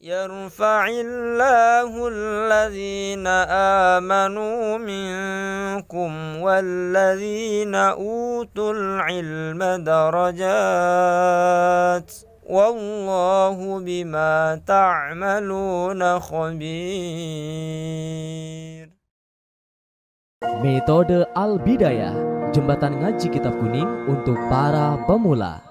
يرفع الله الذين آمنوا منكم والذين أوتوا العلم درجات والله بما تعملون خبير. Metode Al-Bidayah, jembatan ngaji kitab kuning untuk para pemula.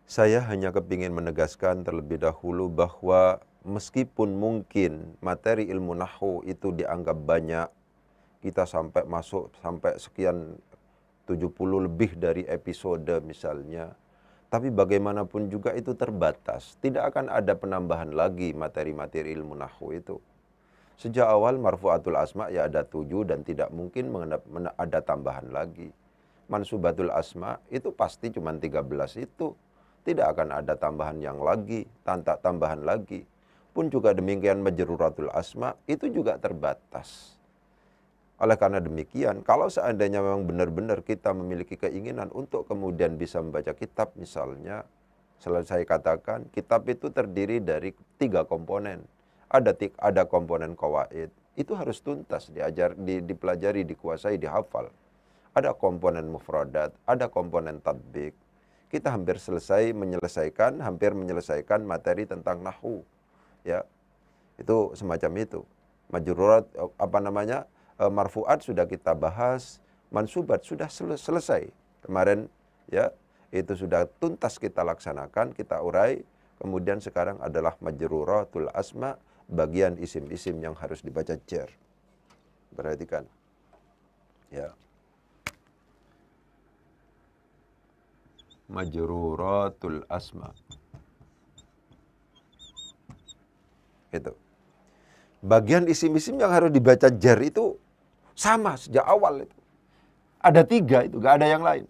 Saya hanya kepingin menegaskan terlebih dahulu bahwa meskipun mungkin materi ilmu nahwu itu dianggap banyak, kita sampai masuk sampai sekian 70 lebih dari episode misalnya, tapi bagaimanapun juga itu terbatas. Tidak akan ada penambahan lagi materi-materi ilmu nahwu itu. Sejak awal marfu'atul asma ya ada 7 dan tidak mungkin ada tambahan lagi. Mansubatul asma itu pasti cuma 13 itu. Tidak akan ada tambahan yang lagi, tambahan lagi. Pun juga demikian majruratul asma itu juga terbatas. Oleh karena demikian, kalau seandainya memang benar-benar kita memiliki keinginan untuk kemudian bisa membaca kitab misalnya, selalu saya katakan kitab itu terdiri dari 3 komponen. Ada komponen qawaid, itu harus tuntas dipelajari, dikuasai, dihafal. Ada komponen mufradat, ada komponen tatbik. Kita hampir menyelesaikan materi tentang nahwu. Ya. Itu semacam itu. Majrurat marfuat sudah kita bahas, mansubat sudah selesai. Kemarin ya, itu sudah tuntas kita laksanakan, kita urai. Kemudian sekarang adalah majruratul asma, bagian isim-isim yang harus dibaca jar. Perhatikan. Ya. Majruratul asma. Itu. Bagian isim-isim yang harus dibaca jar itu sama sejak awal itu. Ada 3 itu, gak ada yang lain.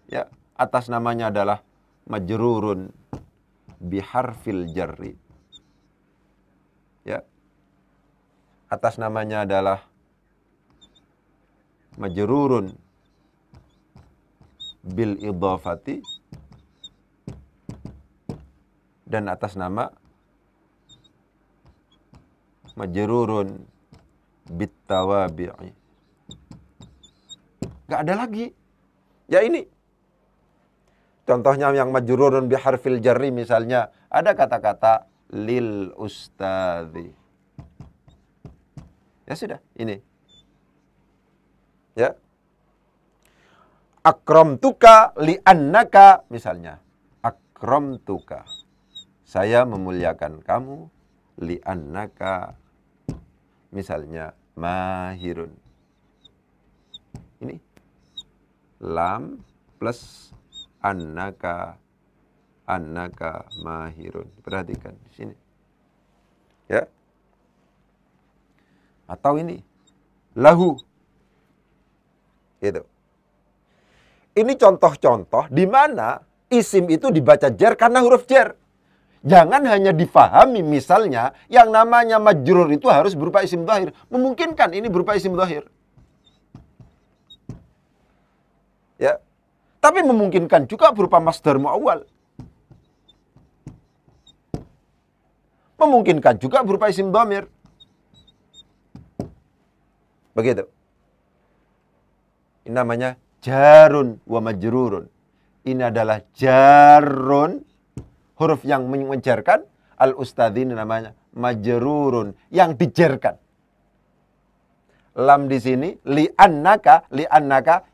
Ya, atas namanya adalah majrurun biharfil jarri. Ya. Atas namanya adalah majrurun bil idhafati, dan atas nama majrurun bit tawabi'i. Gak ada lagi. Ya ini. Contohnya yang majrurun biharfil jarri misalnya, ada kata-kata lil ustadzi. Ya sudah, ini. Ya. Akramtuka li'annaka misalnya. Akramtuka. Saya memuliakan kamu li'annaka misalnya mahirun. Ini lam plus annaka mahirun. Perhatikan di sini. Ya. Atau ini lahu. Itu. Ini contoh-contoh di mana isim itu dibaca jar karena huruf jar. Jangan hanya difahami misalnya yang namanya majrur itu harus berupa isim dhahir. Memungkinkan ini berupa isim dhahir. Ya. Tapi memungkinkan juga berupa masdar muawwal. Memungkinkan juga berupa isim dhamir. Begitu. Ini namanya jarun wa majrurun. ini adalah jarun, huruf yang mengejarkan. Al-ustadzi ini namanya majrurun, yang dijerkan. Lam di sini li'annaka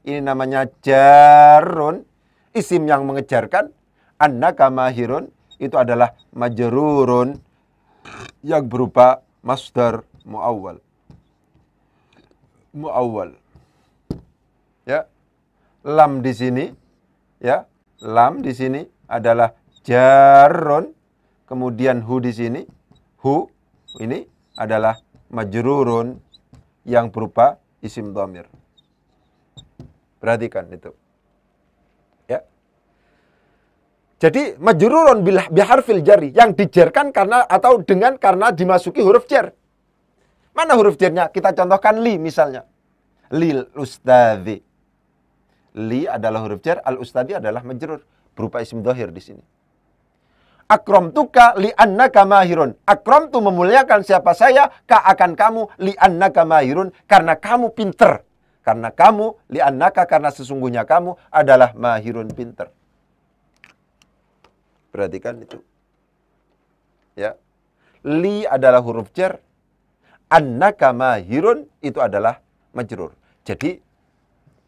ini namanya jarun, isim yang mengejarkan. Annaka mahirun itu adalah majrurun yang berupa masdar muawwal. Ya. Lam di sini, ya. Lam di sini adalah jarun. Kemudian hu di sini, hu ini adalah majrurun yang berupa isim dhamir. Perhatikan itu. Ya. Jadi majrurun biharfil jari, yang dijerkan karena atau dengan karena dimasuki huruf jar. Mana huruf jarnya? Kita contohkan li misalnya. Lil ustadzi. Li adalah huruf jar, al ustadzi adalah majrur berupa isim dhahir di sini. Akramtuka li'annaka mahirun. Akramtu memuliakan siapa saya, ka akan kamu, li'annaka mahirun, karena kamu pinter. Karena kamu, li'annaka, karena sesungguhnya kamu adalah mahirun, pinter. Perhatikan itu. Ya. Li adalah huruf jar, annaka mahirun itu adalah majrur. Jadi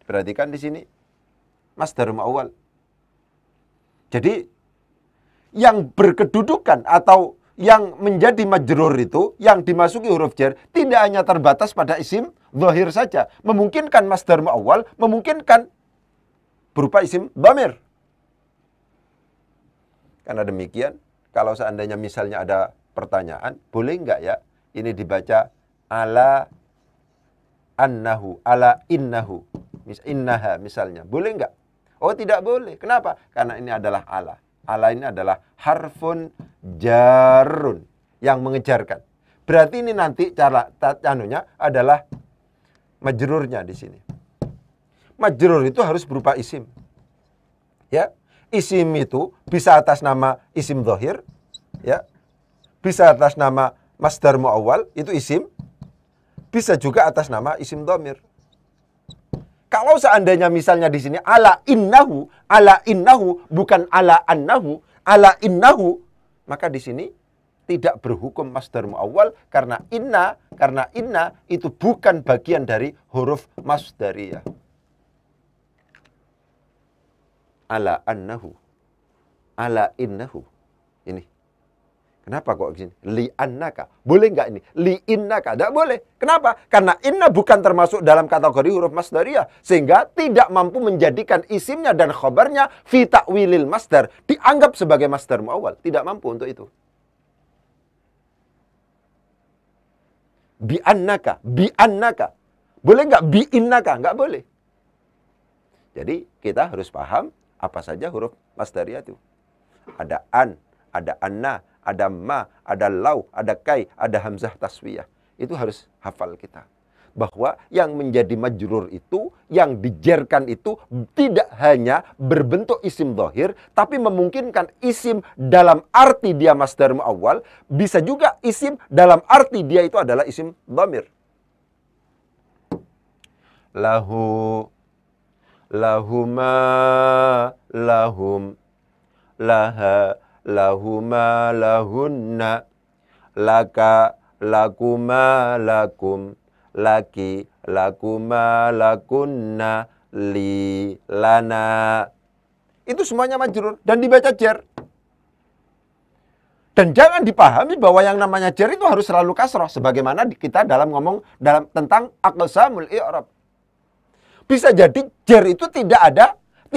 perhatikan di sini masdar muawwal. Jadi yang berkedudukan atau yang menjadi majrur itu, yang dimasuki huruf jar, tidak hanya terbatas pada isim zahir saja. Memungkinkan masdar muawwal, memungkinkan berupa isim dhamir. Karena demikian, kalau seandainya misalnya ada pertanyaan, boleh enggak ya ini dibaca ala annahu, ala innahu, innaha misalnya. Boleh enggak? Oh, tidak boleh. Kenapa? Karena ini adalah ala. Ala ini adalah harfun jarun, yang mengejarkan. Berarti ini nanti cara tanunya adalah majrurnya di sini. Majrur itu harus berupa isim. Ya. Isim itu bisa atas nama isim dhahir, ya. Bisa atas nama masdar muawwal, itu isim. Bisa juga atas nama isim dhamir. Kalau seandainya misalnya di sini ala innahu bukan ala annahu, ala innahu, maka di sini tidak berhukum masdar muawwal karena inna itu bukan bagian dari huruf masdariyah. Ala annahu, ala innahu. Ini. Kenapa kok gini? Li annaka. Boleh nggak ini? Li innaka. Tidak boleh. Kenapa? Karena inna bukan termasuk dalam kategori huruf masdariyah. Sehingga tidak mampu menjadikan isimnya dan khobarnya fi ta'wilil masdar. Dianggap sebagai masdar muawwal. Tidak mampu untuk itu. Bi annaka. Bi annaka. Boleh nggak? Bi innaka. Nggak boleh. Jadi kita harus paham apa saja huruf masdariyah itu. Ada an, ada anna, ada ma, ada lau, ada kai, ada hamzah taswiyah. Itu harus hafal kita. Bahwa yang menjadi majrur itu, yang dijerkan itu tidak hanya berbentuk isim dhahir, tapi memungkinkan isim dalam arti dia masdar muawwal, bisa juga isim dalam arti dia itu adalah isim dhamir. Lahu, lahuma, lahum, laha, lahuma, lahunna, laka, lakuma, lakum, laki, lakuma, lakunna, li, lana. Itu semuanya majrur dan dibaca jar. Dan jangan dipahami bahwa yang namanya jar itu harus selalu kasroh, sebagaimana kita dalam ngomong tentang aqsamul i'rab. Bisa jadi jar itu tidak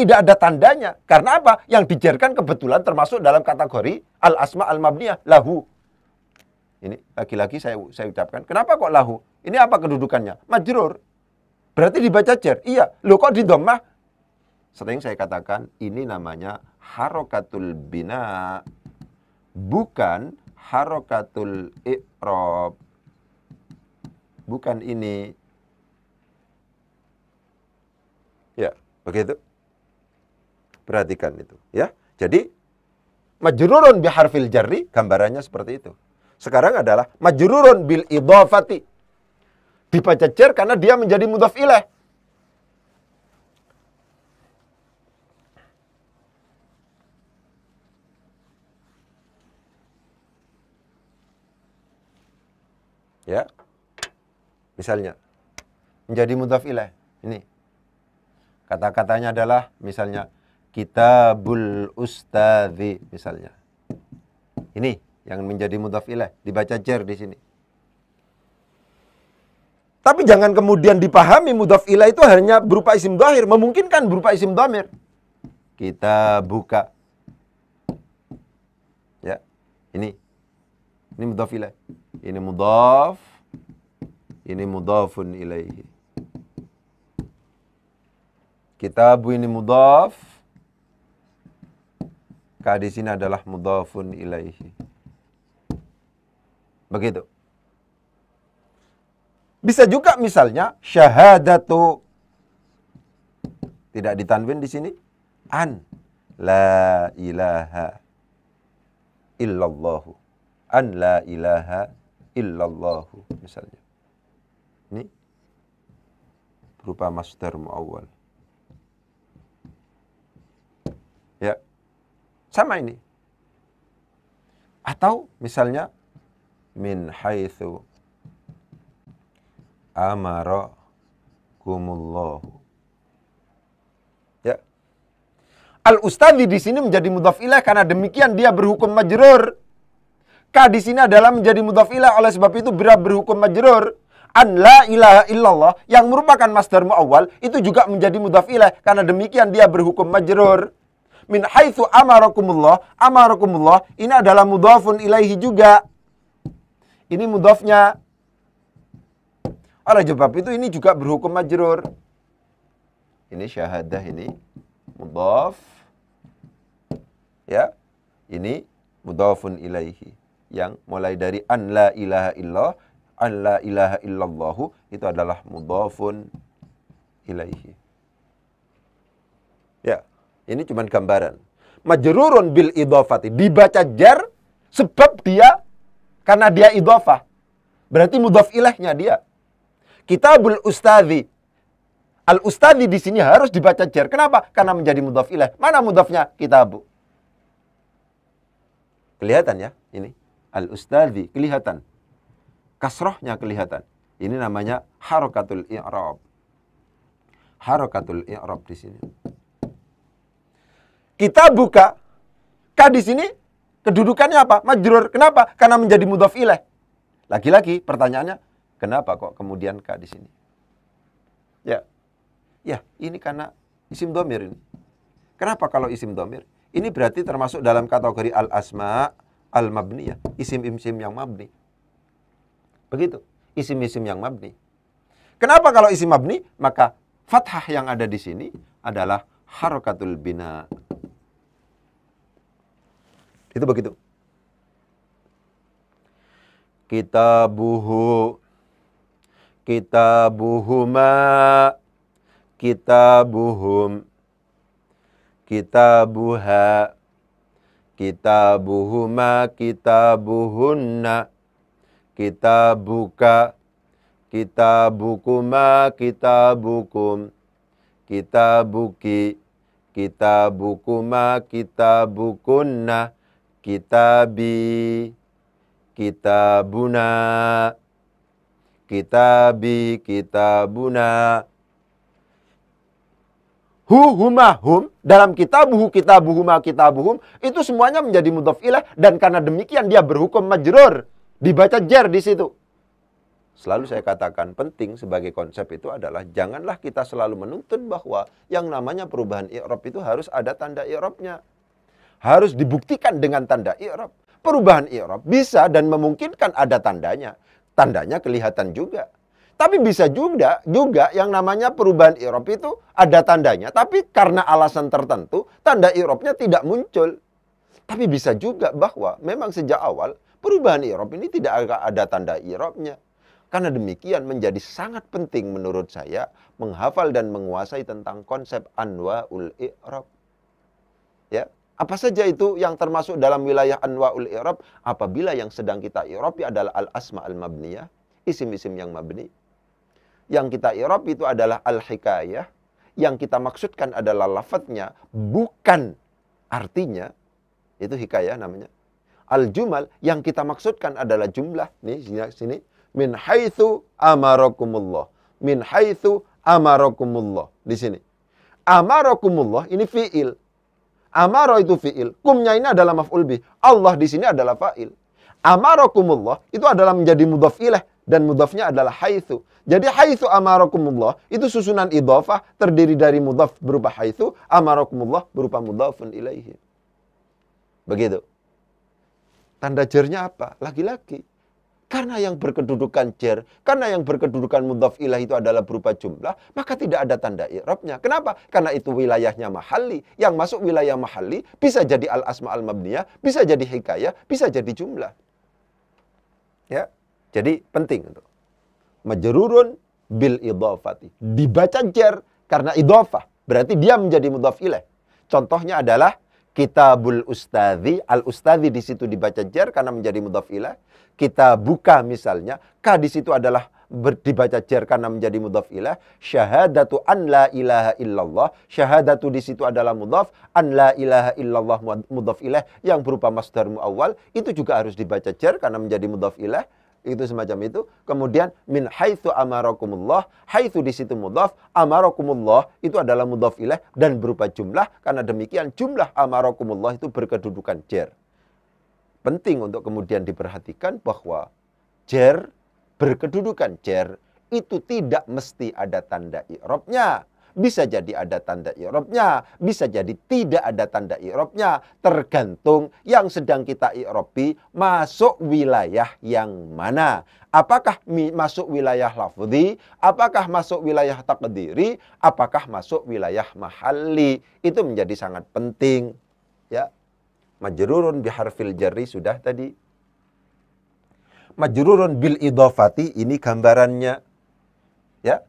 ada tandanya. Karena apa? Yang dijarkan kebetulan termasuk dalam kategori al-asma al-mabniyah, lahu. Ini lagi-lagi saya ucapkan. Kenapa kok lahu? Ini apa kedudukannya? Majrur. Berarti dibaca jar. Iya. Loh kok di dhammah? Sering saya katakan ini namanya harokatul bina. Bukan harokatul i'rab. Bukan ini. Ya, begitu. Perhatikan itu, ya. Jadi majrurun biharfil jarri gambarannya seperti itu. Sekarang adalah majrurun bil idhafati. Dibaca jar karena dia menjadi mudhaf ilaih. Ya. Misalnya menjadi mudhaf ilaih. Ini. Kata-katanya adalah misalnya kitabul ustadzi misalnya. Ini yang menjadi mudhaf ilaih, dibaca jar di sini. Tapi jangan kemudian dipahami mudhaf ilaih itu hanya berupa isim dhahir, memungkinkan berupa isim dhamir. Kita buka. Ya. Ini mudhaf ilaih. Ini mudhaf. Ini mudhafun ilaihi. Kitabu ini mudhaf. Ka di sini adalah mudhafun ilaihi. Begitu. Bisa juga misalnya syahadatu. Tidak ditanwin di sini. An la ilaha illallahu. An la ilaha illallahu misalnya. Ini berupa masdar muawwal. Ya. Sama ini. Atau misalnya min haitsu amarakumullahu. Ya. Al-ustadzi di sini menjadi mudhaf ilaih karena demikian dia berhukum majrur. Ka di sini adalah menjadi mudhaf ilaih oleh sebab itu berhukum majrur. An la ilaha illallah yang merupakan masdar muawwal itu juga menjadi mudhaf ilaih karena demikian dia berhukum majrur. Min haitsu amarakumullah ini adalah mudhafun ilaihi juga. Ini mudhafnya. Oleh sebab itu ini juga berhukum majrur. Ini syahadah ini mudhaf. Ya. Ini mudhafun ilaihi yang mulai dari an la ilaha illallah, an la ilaha illallahu itu adalah mudhafun ilaihi. Ya, ini cuma gambaran. Majrurun bil idhafati dibaca jar sebab dia karena dia idhafah. Berarti mudhaf ilaihnya dia. Kitabul ustadzi. Al-ustadzi di sini harus dibaca jar. Kenapa? Karena menjadi mudhaf ilaih. Mana mudhafnya? Kitabu. Kelihatan ya, ini. Al-ustadzi kelihatan. Kasrohnya kelihatan. Ini namanya harakatul i'rab. Harakatul i'rab di sini. Kita buka. Ka di sini kedudukannya apa? Majrur. Kenapa? Karena menjadi mudhaf ilaih. Lagi-lagi pertanyaannya, kenapa kok kemudian ka di sini? Ya. Ya, ini karena isim dhamir ini. Kenapa kalau isim dhamir? Ini berarti termasuk dalam kategori al-asma al-mabniyah. Isim-isim yang mabni. Begitu. Isim-isim yang mabni. Kenapa kalau isim mabni? Maka fathah yang ada di sini adalah harakatul bina. Itu begitu. Kitabuhu. Kitabuhuma. Kitabuhum. Kitabuha. Kitabuhuma. Kitabuhunna. Kitabuka. Kitabukuma. Kitabukum. Kitabuki. Kitabukuma. Kitabukunna. Kitabi. Kitabuna. Kitabi. Kitabuna. Huma hum dalam kitabuhu kitabuhuma kitabuhum itu semuanya menjadi mudhaf ilaih dan karena demikian dia berhukum majrur, dibaca jar di situ. Selalu saya katakan penting sebagai konsep itu adalah janganlah kita selalu menuntut bahwa yang namanya perubahan i'rab itu harus ada tanda i'rabnya. Harus dibuktikan dengan tanda i'rab. Perubahan i'rab bisa dan memungkinkan ada tandanya. Tandanya kelihatan juga. Tapi bisa juga yang namanya perubahan i'rab itu ada tandanya. Tapi karena alasan tertentu, tanda i'rabnya tidak muncul. Tapi bisa juga bahwa memang sejak awal perubahan i'rab ini tidak ada tanda i'rabnya. Karena demikian menjadi sangat penting menurut saya menghafal dan menguasai tentang konsep anwa'ul i'rab. Ya, apa saja itu yang termasuk dalam wilayah anwa'ul i'rab apabila yang sedang kita i'rabi adalah al-asma al-mabniyah, isim-isim yang mabni. Yang kita i'rab itu adalah al-hikayah. Yang kita maksudkan adalah lafadznya, bukan artinya. Itu hikayah namanya. Al-jumal, yang kita maksudkan adalah jumlah. Nih, sini. Min haitsu amarakumullah. Min haitsu amarakumullah. Di sini. Amarakumullah ini fi'il. Amara itu fi'il. Kumnya ini adalah maf'ul bih. Allah di sini adalah fa'il. Amarakumullah itu adalah menjadi mudhaf ilaih. Dan mudhafnya adalah haitsu. Jadi haitsu amarakumullah itu susunan idhafah terdiri dari mudhaf berupa haitsu, amarakumullah berupa mudhafun ilaihi. Begitu. Tanda jarnya apa? Lagi-lagi. Karena yang berkedudukan jar, karena yang berkedudukan mudhaf ilaih itu adalah berupa jumlah, maka tidak ada tanda i'rabnya. Kenapa? Karena itu wilayahnya mahalli. Yang masuk wilayah mahalli bisa jadi al-asma al-mabniyah, bisa jadi hikayah, bisa jadi jumlah. Ya. Jadi penting untuk majrurun bil idhafati. Dibaca jar karena idhafah. Berarti dia menjadi mudhaf ilaih. Contohnya adalah kitabul ustadzi. Al-ustadzi di situ dibaca jar karena menjadi mudhaf ilaih. Kitabuka misalnya. Ka di situ adalah dibaca jar karena menjadi mudhaf ilaih. Syahadatu an la ilaha illallah. Syahadatu di situ adalah mudhaf. An la ilaha illallah mudhaf ilaih yang berupa masdar muawwal. Itu juga harus dibaca jar karena menjadi mudhaf ilaih. Itu semacam itu. Kemudian min haitsu amarakumullah, haitsu di situ mudhaf, amarakumullah itu adalah mudhaf ilaih dan berupa jumlah. Karena demikian jumlah amarakumullah itu berkedudukan jar. Penting untuk kemudian diperhatikan bahwa jar berkedudukan jar itu tidak mesti ada tanda i'rabnya. Bisa jadi ada tanda i'rabnya, bisa jadi tidak ada tanda i'rabnya, tergantung yang sedang kita i'rabi masuk wilayah yang mana. Apakah masuk wilayah lafzi, apakah masuk wilayah taqdiri, apakah masuk wilayah mahalli. Itu menjadi sangat penting, ya. Majrurun biharfil jarri sudah tadi. Majrurun bil idhafati ini gambarannya, ya.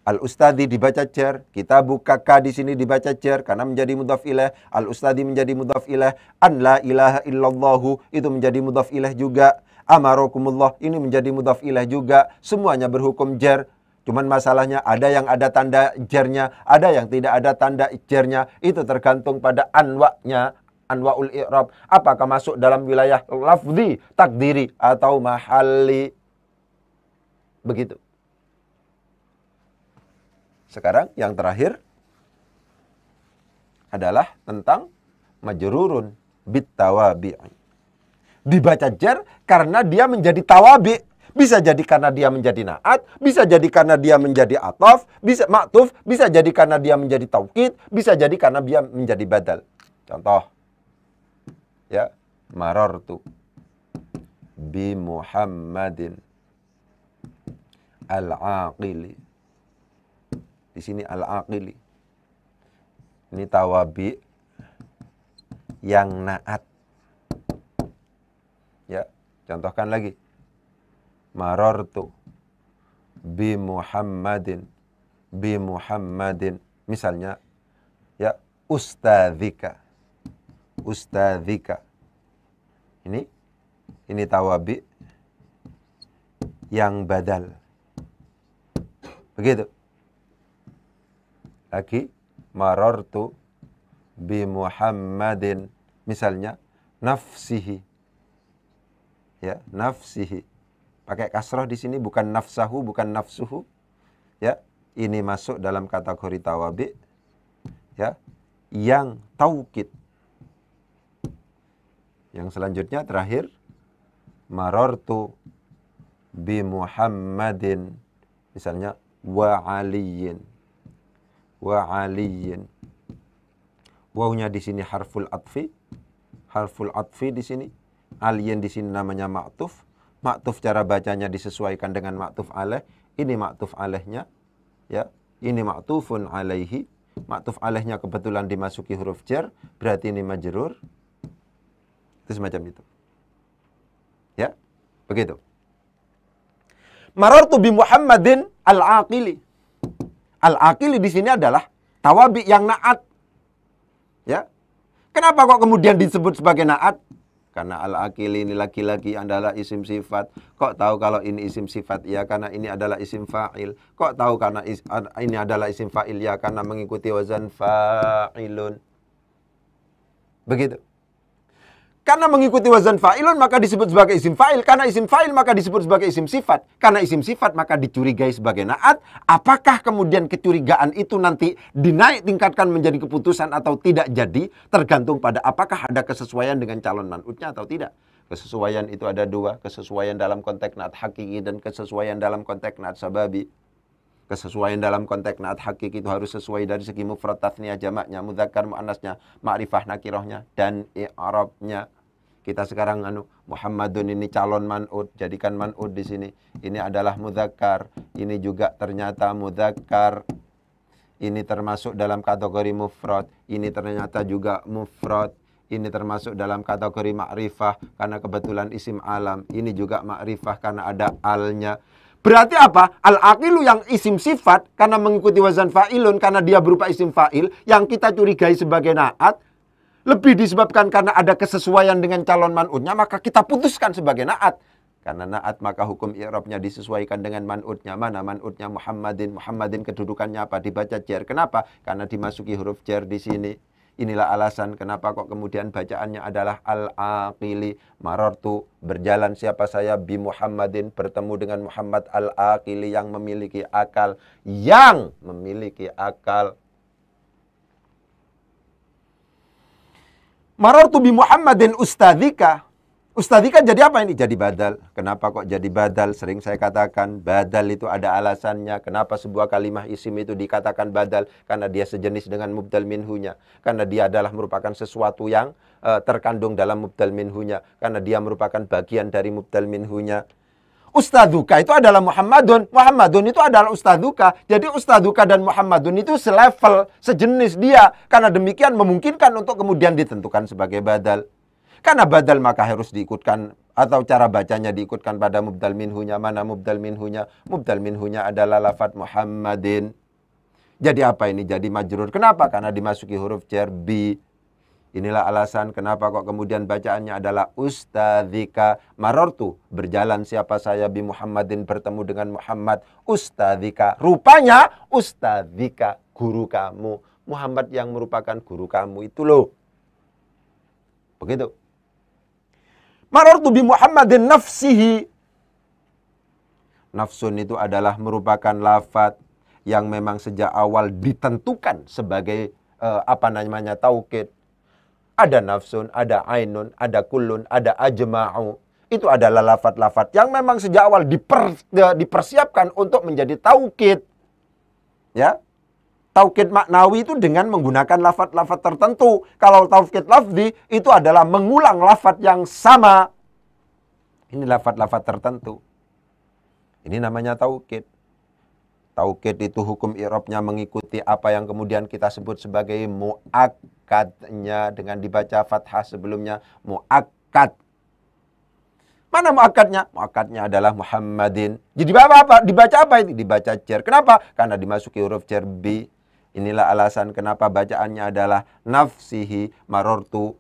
Al-ustadzi dibaca jar, kitabuka ka di sini dibaca jar karena menjadi mudhaf ilaih, al-ustadzi menjadi mudhaf ilaih, an la ilaha illallahu itu menjadi mudhaf ilaih juga, amarakumullah ini menjadi mudhaf ilaih juga, semuanya berhukum jar. Cuman masalahnya ada yang ada tanda jarnya, ada yang tidak ada tanda jarnya, itu tergantung pada anwa'nya, anwa'ul i'rab, apakah masuk dalam wilayah lafzi, takdiri atau mahalli. Begitu. Sekarang yang terakhir adalah tentang majrurun bit tawabi'. Dibaca jar karena dia menjadi tawabi'. Bisa jadi karena dia menjadi na'at, bisa jadi karena dia menjadi ataf, bisa ma'tuf, bisa jadi karena dia menjadi taukid, bisa jadi karena dia menjadi badal. Contoh. Ya, marartu bi Muhammadin al-aqili. Di sini al-aqili. Ini tawabi yang na'at. Ya, contohkan lagi. Marartu bi Muhammadin. Bi Muhammadin. Misalnya, ya, ustadzika. Ustadzika. Ini tawabi yang badal. Begitu. Lagi marartu bi Muhammadin misalnya nafsihi. Ya, nafsihi. Pakai kasrah di sini bukan nafsahu, bukan nafsuhu. Ya, ini masuk dalam kategori tawabi. Ya, yang taukid. Yang selanjutnya terakhir marartu bi Muhammadin misalnya wa aliyin. Wa aliyin. Wawnya di sini harful atfi. Harful atfi di sini. Aliyin di sini namanya ma'tuf. Ma'tuf cara bacanya disesuaikan dengan ma'tuf alaih. Ini ma'tuf alaihnya. Ya, ini ma'tufun alaihi. Ma'tuf alaihnya kebetulan dimasuki huruf jar, berarti ini majrur. Itu semacam itu. Ya, begitu. Marartu bi Muhammadin al-aqili. Al-aqili di sini adalah tawabi yang na'at. Ya. Kenapa kok kemudian disebut sebagai na'at? Karena al-aqili ini laki-laki adalah isim sifat. Kok tahu kalau ini isim sifat? Ya, karena ini adalah isim fa'il. Kok tahu karena ini adalah isim fa'il? Ya, karena mengikuti wazan fa'ilun. Begitu. Karena mengikuti wazan fa'ilun maka disebut sebagai isim fa'il. Karena isim fa'il maka disebut sebagai isim sifat. Karena isim sifat maka dicurigai sebagai na'at. Apakah kemudian kecurigaan itu nanti dinaik tingkatkan menjadi keputusan atau tidak jadi, tergantung pada apakah ada kesesuaian dengan calon man'utnya atau tidak. Kesesuaian itu ada dua. Kesesuaian dalam konteks na'at hakiki dan kesesuaian dalam konteks na'at sababi. Kesesuaian dalam konteks na'at hakiki itu harus sesuai dari segi mufrad, tathniyah, jamaknya, mudzakkar, muannasnya, ma'rifah, nakirohnya, dan i'rabnya. Kita sekarang Muhammadun ini calon man'ud, jadikan man'ud di sini. Ini adalah mudzakkar, ini juga ternyata mudzakkar. Ini termasuk dalam kategori mufrad, ini ternyata juga mufrad. Ini termasuk dalam kategori ma'rifah karena kebetulan isim alam. Ini juga ma'rifah karena ada alnya. Berarti apa? Al-aqilu yang isim sifat karena mengikuti wazan fa'ilun, karena dia berupa isim fa'il, yang kita curigai sebagai na'at, lebih disebabkan karena ada kesesuaian dengan calon man'utnya, maka kita putuskan sebagai na'at. Karena na'at maka hukum i'rabnya disesuaikan dengan man'utnya. Mana man'utnya? Muhammadin. Muhammadin kedudukannya apa? Dibaca jar. Kenapa? Karena dimasuki huruf jar di sini. Inilah alasan kenapa kok kemudian bacaannya adalah al-aqili. Marartu, berjalan siapa saya, bi Muhammadin, bertemu dengan Muhammad al-aqili yang memiliki akal. Yang memiliki akal. Marartu bi Muhammadin ustadzika. Ustadzika jadi apa ini? Jadi badal. Kenapa kok jadi badal? Sering saya katakan badal itu ada alasannya. Kenapa sebuah kalimah isim itu dikatakan badal? Karena dia sejenis dengan mubdal minhunya. Karena dia adalah merupakan sesuatu yang terkandung dalam mubdal minhunya. Karena dia merupakan bagian dari mubdal minhunya. Ustadzuka itu adalah Muhammadun. Muhammadun itu adalah ustadzuka. Jadi ustadzuka dan Muhammadun itu selevel, sejenis dia. Karena demikian memungkinkan untuk kemudian ditentukan sebagai badal. Karena badal maka harus diikutkan, atau cara bacanya diikutkan pada mubdal minhunya. Mana mubdal minhunya? Mubdal minhunya adalah lafadz Muhammadin. Jadi apa ini? Jadi majrur. Kenapa? Karena dimasuki huruf jar bi. Inilah alasan kenapa kok kemudian bacaannya adalah ustadzika. Marartu, berjalan siapa saya, bi Muhammadin, bertemu dengan Muhammad. Ustadzika, rupanya ustadzika, guru kamu. Muhammad yang merupakan guru kamu itu loh. Begitu. Marartu bi Muhammadin nafsihi. Nafsun itu adalah merupakan lafadz yang memang sejak awal ditentukan sebagai taukid. Ada nafsun, ada ainun, ada kullun, ada ajma'u. Itu adalah lafadz-lafadz yang memang sejak awal dipersiapkan untuk menjadi taukid. Ya. Taukid maknawi itu dengan menggunakan lafadz-lafadz tertentu. Kalau taukid lafzi itu adalah mengulang lafadz yang sama. Ini lafadz-lafadz tertentu. Ini namanya taukid. Taukid itu hukum i'rabnya mengikuti apa yang kemudian kita sebut sebagai mu'akkadnya dengan dibaca fathah sebelumnya, mu'akkad. Mana mu'akkadnya? Mu'akkadnya adalah Muhammadin. Jadi dibaca apa itu? Dibaca jar. Kenapa? Karena dimasuki huruf jar bi. Inilah alasan kenapa bacaannya adalah nafsihi. Marartu,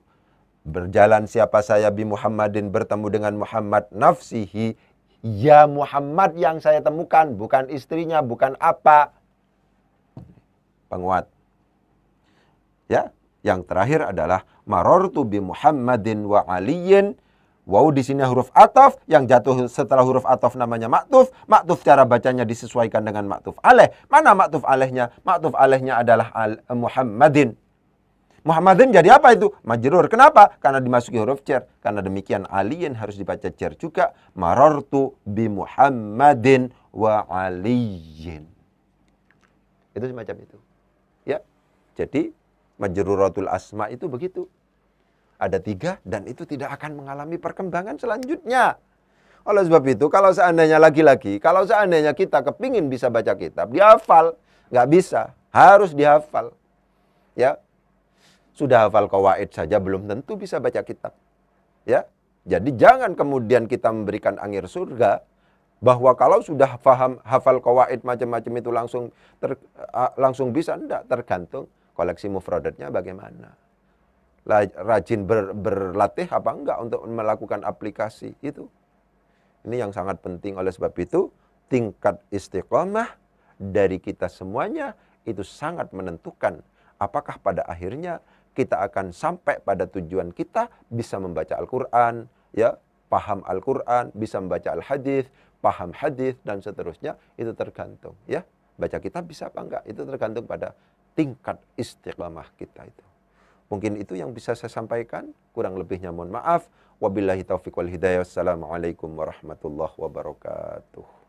berjalan siapa saya, bi Muhammadin, bertemu dengan Muhammad. Nafsihi, ya Muhammad yang saya temukan, bukan istrinya, bukan apa. Penguat. Ya, yang terakhir adalah marartu bi Muhammadin wa aliyin. Waw di sini huruf ataf, yang jatuh setelah huruf ataf namanya maktuf. Maktuf cara bacanya disesuaikan dengan maktuf alaih. Mana maktuf alaihnya? Maktuf alaihnya adalah Muhammadin. Muhammadin jadi apa itu? Majrur. Kenapa? Karena dimasuki huruf jar. Karena demikian aliyin harus dibaca jar juga. Marartu bi Muhammadin wa aliyin. Itu semacam itu. Ya. Jadi majruratul asma itu begitu. Ada 3 dan itu tidak akan mengalami perkembangan selanjutnya. Oleh sebab itu, kalau seandainya lagi-lagi, kalau seandainya kita kepingin bisa baca kitab, dihafal. Nggak bisa, harus dihafal. Ya, sudah hafal qawaid saja belum tentu bisa baca kitab. Ya, jadi jangan kemudian kita memberikan angin surga bahwa kalau sudah paham hafal qawaid macam-macam itu langsung bisa. Enggak, tergantung koleksi mufradatnya bagaimana. Rajin berlatih apa enggak untuk melakukan aplikasi itu. Ini yang sangat penting. Oleh sebab itu tingkat istiqomah dari kita semuanya itu sangat menentukan apakah pada akhirnya kita akan sampai pada tujuan kita, bisa membaca Al-Quran, ya, paham Al-Quran, bisa membaca Al-Hadis, paham hadis, dan seterusnya. Itu tergantung, ya. Baca kitab bisa apa enggak, itu tergantung pada tingkat istiqamah kita itu. Mungkin itu yang bisa saya sampaikan, kurang lebihnya mohon maaf. Wabillahi taufiq wal hidayah. Wassalamualaikum warahmatullahi wabarakatuh.